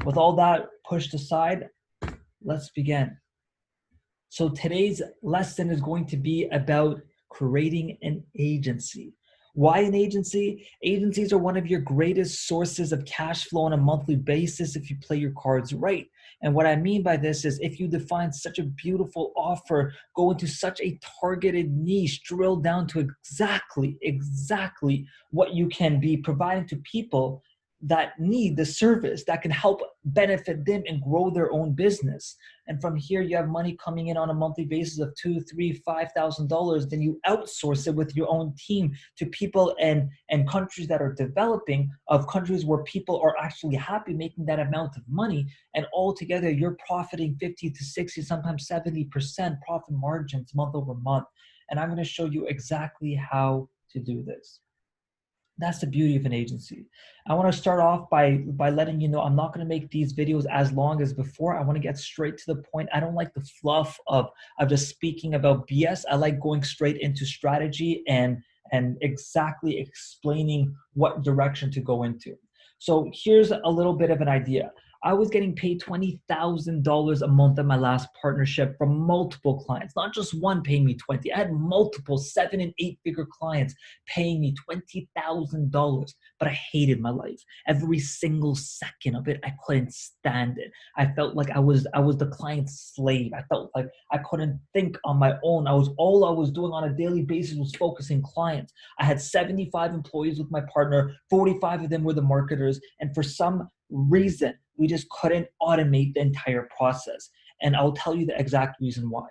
with all that pushed aside, let's begin. So today's lesson is going to be about creating an agency. Why an agency? Agencies are one of your greatest sources of cash flow on a monthly basis if you play your cards right. And what I mean by this is if you define such a beautiful offer, go into such a targeted niche, drill down to exactly what you can be providing to people that need the service, that can help benefit them and grow their own business. And from here, you have money coming in on a monthly basis of $2,000, $3,000, $5,000. Then you outsource it with your own team to people and countries that are developing, of countries where people are actually happy making that amount of money. And altogether, you're profiting 50 to 60, sometimes 70% profit margins month over month. And I'm going to show you exactly how to do this. That's the beauty of an agency. I want to start off by letting you know I'm not going to make these videos as long as before. I want to get straight to the point. I don't like the fluff of just speaking about BS. I like going straight into strategy and exactly explaining what direction to go into. So here's a little bit of an idea. I was getting paid $20,000 a month in my last partnership from multiple clients, not just one paying me 20. I had multiple 7- and 8-figure clients paying me $20,000, but I hated my life. Every single second of it, I couldn't stand it. I felt like I was the client's slave. I felt like I couldn't think on my own. All I was doing on a daily basis was focusing clients. I had 75 employees with my partner, 45 of them were the marketers, and for some reason, we just couldn't automate the entire process. And I'll tell you the exact reason why.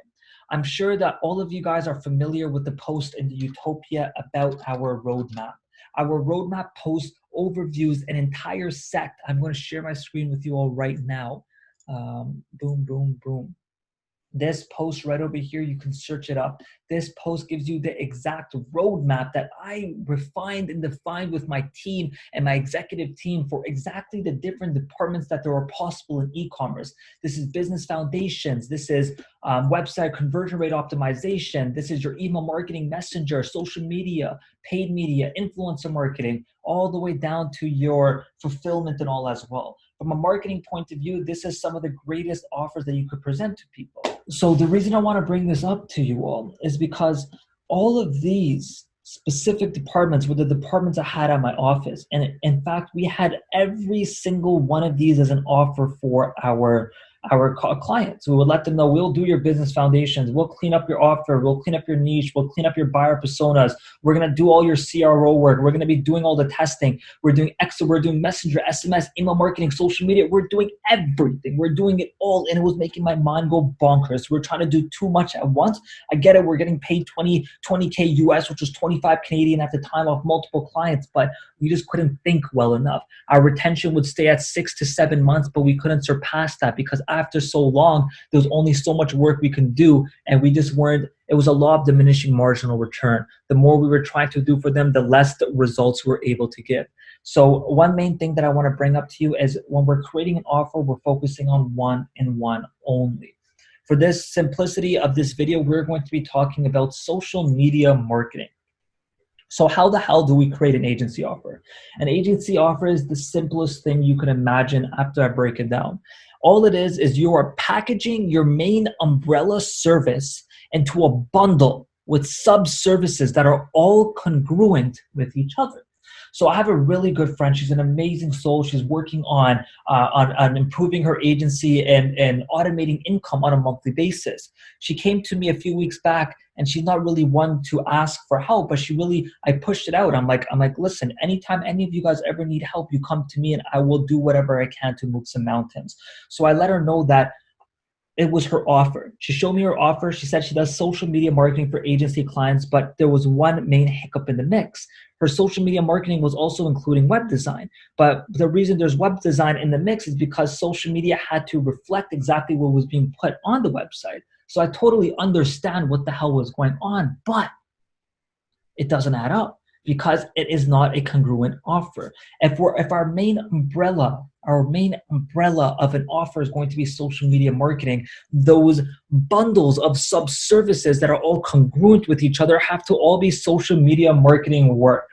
I'm sure that all of you guys are familiar with the post in the Utopia about our roadmap. Our roadmap post overviews an entire set. I'm going to share my screen with you all right now. Boom, boom, boom. This post right over here, you can search it up. This post gives you the exact roadmap that I refined and defined with my team and my executive team for exactly the different departments that there are possible in e-commerce. This is business foundations. This is website conversion rate optimization. This is your email marketing messenger, social media, paid media, influencer marketing, all the way down to your fulfillment and all as well. From a marketing point of view, this is some of the greatest offers that you could present to people. So the reason I want to bring this up to you all is because all of these specific departments were the departments I had at my office. And in fact, we had every single one of these as an offer for our clients. We would let them know, we'll do your business foundations, we'll clean up your offer, we'll clean up your niche, we'll clean up your buyer personas, we're going to do all your CRO work, we're going to be doing all the testing, we're doing messenger, SMS, email marketing, social media, we're doing everything, we're doing it all. And it was making my mind go bonkers. We're trying to do too much at once. I get it, we're getting paid 20K US, which was 25 Canadian at the time, off multiple clients, but we just couldn't think well enough. Our retention would stay at 6 to 7 months, but we couldn't surpass that because after so long, there was only so much work we can do, and we just weren't, it was a law of diminishing marginal return. The more we were trying to do for them, the less the results we were able to give. So one main thing that I want to bring up to you is when we're creating an offer, we're focusing on one and one only. For this simplicity of this video, we're going to be talking about social media marketing. So how the hell do we create an agency offer? An agency offer is the simplest thing you can imagine after I break it down. All it is you are packaging your main umbrella service into a bundle with sub-services that are all congruent with each other. So I have a really good friend. She's an amazing soul. She's working on improving her agency and automating income on a monthly basis. She came to me a few weeks back, and she's not really one to ask for help, but I pushed it out. I'm like, listen, anytime any of you guys ever need help, you come to me and I will do whatever I can to move some mountains. So I let her know that it was her offer. She showed me her offer. She said she does social media marketing for agency clients, but there was one main hiccup in the mix. Her social media marketing was also including web design. But the reason there's web design in the mix is because social media had to reflect exactly what was being put on the website. So I totally understand what the hell was going on, but it doesn't add up because it is not a congruent offer. If our main umbrella of an offer is going to be social media marketing, those bundles of sub-services that are all congruent with each other have to all be social media marketing work.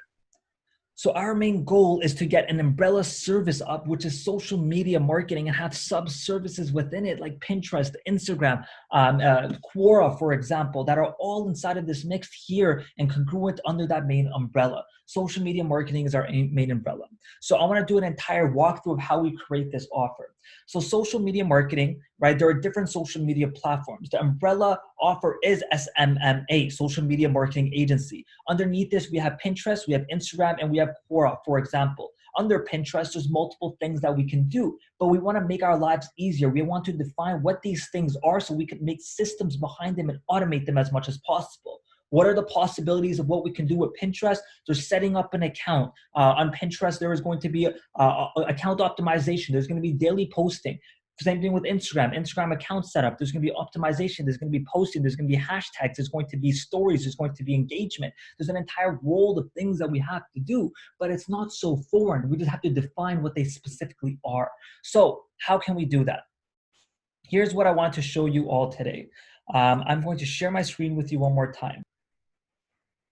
So our main goal is to get an umbrella service up, which is social media marketing, and have sub-services within it like Pinterest, Instagram, Quora, for example, that are all inside of this mix here and congruent under that main umbrella. Social media marketing is our main umbrella. So I want to do an entire walkthrough of how we create this offer. So social media marketing, right? There are different social media platforms. The umbrella offer is SMMA, Social Media Marketing Agency. Underneath this, we have Pinterest, we have Instagram, and we have Quora, for example. Under Pinterest, there's multiple things that we can do, but we want to make our lives easier. We want to define what these things are so we can make systems behind them and automate them as much as possible. What are the possibilities of what we can do with Pinterest? There's setting up an account. On Pinterest, there is going to be account optimization. There's going to be daily posting. Same thing with Instagram. Instagram account setup. There's going to be optimization. There's going to be posting. There's going to be hashtags. There's going to be stories. There's going to be engagement. There's an entire world of things that we have to do, but it's not so foreign. We just have to define what they specifically are. So how can we do that? Here's what I want to show you all today. I'm going to share my screen with you one more time.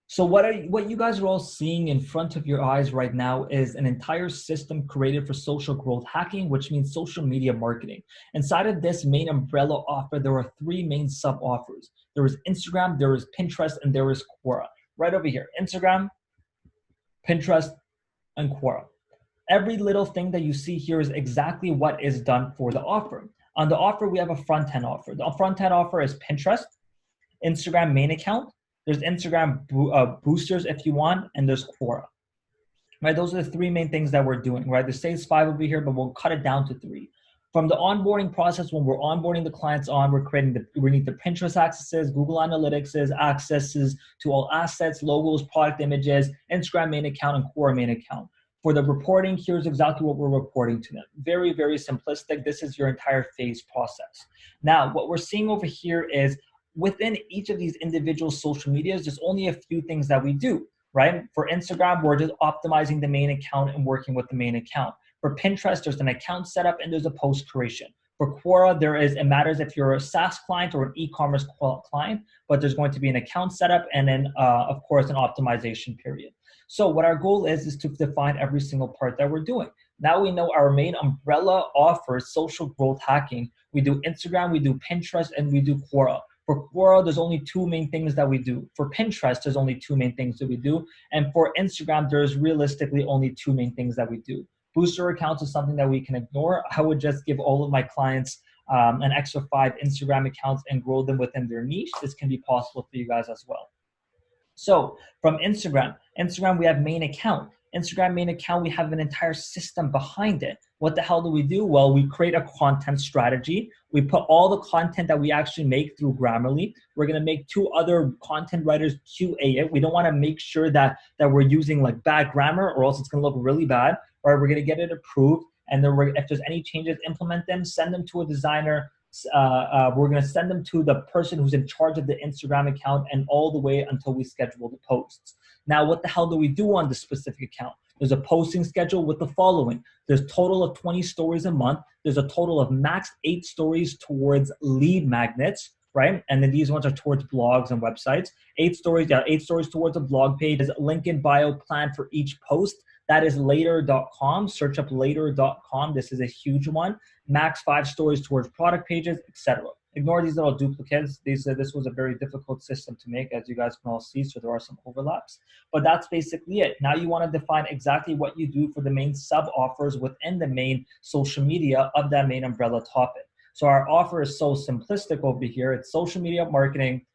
So what you guys are all seeing in front of your eyes right now is an entire system created for social growth hacking, which means social media marketing. Inside of this main umbrella offer, there are three main sub offers. There is Instagram, there is Pinterest, and there is Quora. Right over here, Instagram, Pinterest, and Quora. Every little thing that you see here is exactly what is done for the offer. On the offer, we have a front-end offer. The front-end offer is Pinterest, Instagram main account, there's Instagram boosters if you want, and there's Quora. Right, those are the three main things that we're doing. Right, the says 5 over here, but we'll cut it down to 3. From the onboarding process, when we're onboarding the clients on, we need the Pinterest accesses, Google Analytics accesses to all assets, logos, product images, Instagram main account, and Quora main account. For the reporting, here's exactly what we're reporting to them. Very, very simplistic. This is your entire phase process. Now, what we're seeing over here is within each of these individual social medias, there's only a few things that we do, right? For Instagram, we're just optimizing the main account and working with the main account. For Pinterest, there's an account setup and there's a post creation. For Quora, it matters if you're a SaaS client or an e-commerce client, but there's going to be an account setup and then, of course, an optimization period. So what our goal is to define every single part that we're doing. Now we know our main umbrella offers social growth hacking. We do Instagram, we do Pinterest, and we do Quora. For Quora, there's only 2 main things that we do. For Pinterest, there's only 2 main things that we do. And for Instagram, there's realistically only 2 main things that we do. Booster accounts is something that we can ignore. I would just give all of my clients an extra 5 Instagram accounts and grow them within their niche. This can be possible for you guys as well. So from Instagram, we have main account. Instagram main account, we have an entire system behind it. What the hell do we do? Well, we create a content strategy. We put all the content that we actually make through Grammarly. We're going to make 2 other content writers QA it. We don't want to make sure that we're using like bad grammar or else it's going to look really bad. Or we're going to get it approved. And then if there's any changes, implement them, send them to a designer. We're going to send them to the person who's in charge of the Instagram account and all the way until we schedule the posts. Now, what the hell do we do on this specific account? There's a posting schedule with the following. There's a total of 20 stories a month. There's a total of max 8 stories towards lead magnets, right? And then these ones are towards blogs and websites. 8 stories towards a blog page. There's a link in bio plan for each post. That is later.com. Search up later.com. This is a huge one. Max 5 stories towards product pages, etc. Ignore these little duplicates. This was a very difficult system to make, as you guys can all see, so there are some overlaps. But that's basically it. Now you want to define exactly what you do for the main sub-offers within the main social media of that main umbrella topic. So our offer is so simplistic over here. It's social media marketing,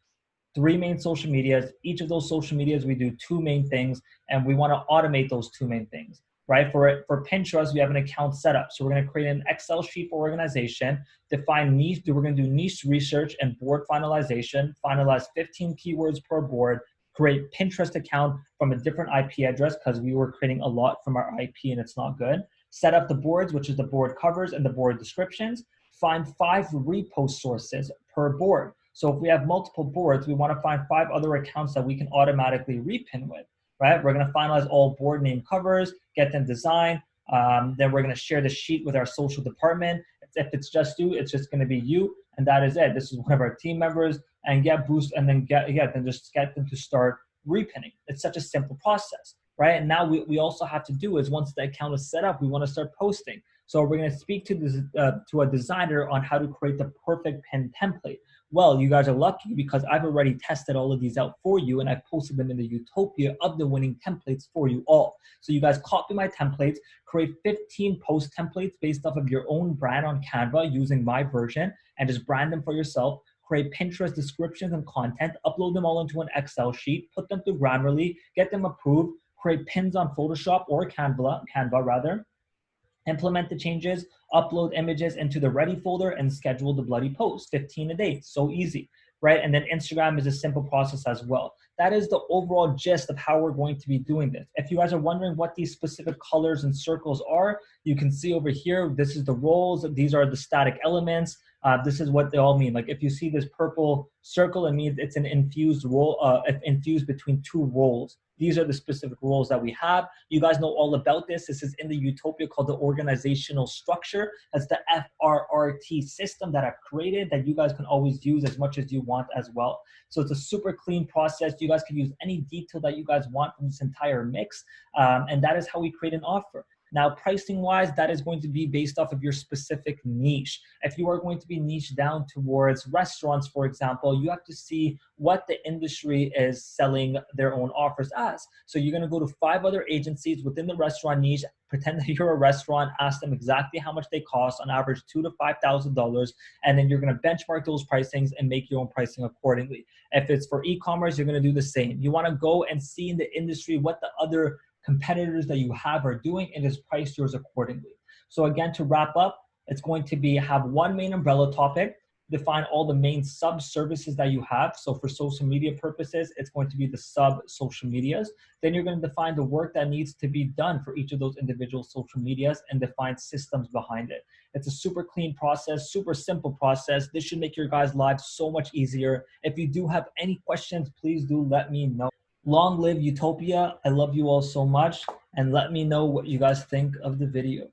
3 main social medias. Each of those social medias, we do 2 main things, and we want to automate those 2 main things. Right? For Pinterest, we have an account setup. So we're going to create an Excel sheet for organization, define niche, we're going to do niche research and board finalization, finalize 15 keywords per board, create Pinterest account from a different IP address because we were creating a lot from our IP and it's not good. Set up the boards, which is the board covers and the board descriptions. Find 5 repost sources per board. So if we have multiple boards, we want to find 5 other accounts that we can automatically repin with. Right? We're going to finalize all board name covers, get them designed. Then we're going to share the sheet with our social department. If it's just you, it's just going to be you, and that is it. This is one of our team members, and get boost, and then then just get them to start repinning. It's such a simple process, right? And now we also have to do is once the account is set up, we want to start posting. So we're going to speak to this to a designer on how to create the perfect pin template. Well, you guys are lucky because I've already tested all of these out for you and I've posted them in the Utopia of the winning templates for you all. So you guys copy my templates, create 15 post templates based off of your own brand on Canva using my version and just brand them for yourself. Create Pinterest descriptions and content, upload them all into an Excel sheet, put them through Grammarly, get them approved, create pins on Photoshop or Canva rather, implement the changes, upload images into the ready folder, and schedule the bloody post. 15 a day, so easy, right? And then Instagram is a simple process as well. That is the overall gist of how we're going to be doing this. If you guys are wondering what these specific colors and circles are, you can see over here, this is the roles, these are the static elements. This is what they all mean. Like if you see this purple circle, it means it's an infused role, infused between two roles. These are the specific roles that we have. You guys know all about this. This is in the Utopia called the organizational structure. That's the FRRT system that I've created that you guys can always use as much as you want as well. So it's a super clean process. You guys can use any detail that you guys want from this entire mix. And that is how we create an offer. Now, pricing wise, that is going to be based off of your specific niche. If you are going to be niche down towards restaurants, for example, you have to see what the industry is selling their own offers as. So you're going to go to 5 other agencies within the restaurant niche, pretend that you're a restaurant, ask them exactly how much they cost, on average $2,000 to $5,000, and then you're going to benchmark those pricings and make your own pricing accordingly. If it's for e-commerce, you're going to do the same. You want to go and see in the industry what the other competitors that you have are doing and just price yours accordingly. So again, to wrap up, it's going to be have one main umbrella topic, define all the main sub services that you have. So for social media purposes, it's going to be the sub social medias. Then you're going to define the work that needs to be done for each of those individual social medias and define systems behind it. It's a super clean process, super simple process. This should make your guys' lives so much easier. If you do have any questions, please do let me know. Long live Utopia. I love you all so much. And let me know what you guys think of the video.